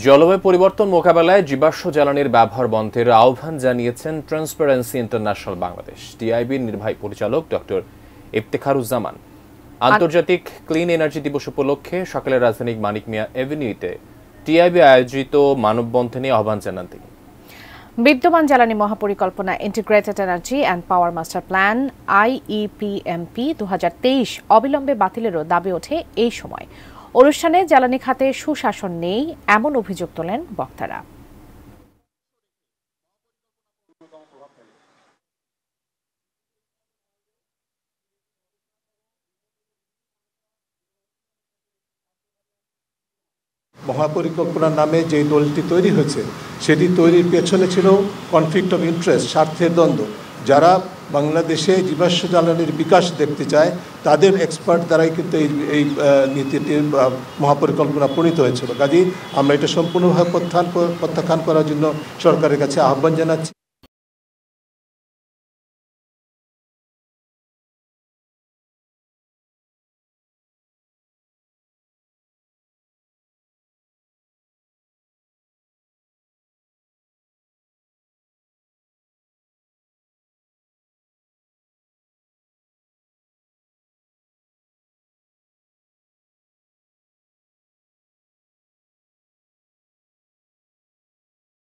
জলবায়ু পরিবর্তন মোকাবেলায় জীবাশ্ম জ্বালানির ব্যবহার বন্ধের আহ্বান জানিয়েছেন ট্রান্সপারেন্সি ইন্টারন্যাশনাল বাংলাদেশ টিআইবির নির্বাহী পরিচালক ডক্টর ইফতেখারুজ্জামান। আন্তর্জাতিক ক্লিন এনার্জি দিবস উপলক্ষে সকালে রাজধানীর মানিক মিয়া এভিনিউতে টিআইবি আয়োজিত মানববন্ধনে আহ্বান জানান তিনি। বিদ্যমান জ্বালানি মহাপরিকল্পনা integrated energy and power master plan IEPMP 2023 অবিলম্বে বাতিলেরও দাবি ওঠে এই সময়। অনুষ্ঠানে জ্বালানি খাতে সুশাসন নেই এমন অভিযোগ তোলেন বক্তারা। মহাপরিকল্পনার নামে যে দলটি তৈরি হয়েছে সেটি তৈরির পেছনে ছিল কনফ্লিক্ট অফ ইন্টারেস্ট, স্বার্থের দ্বন্দ্ব। যারা বাংলাদেশে জীবাশ্ম জ্বালানির বিকাশ দেখতে চায় তাদের এক্সপার্ট দ্বারাই কিন্তু এই নীতিটির মহাপরিকল্পনা প্রণীত হয়েছিল। কাজেই আমরা এটা সম্পূর্ণভাবে প্রত্যাখ্যান করার জন্য সরকারের কাছে আহ্বান জানাচ্ছি।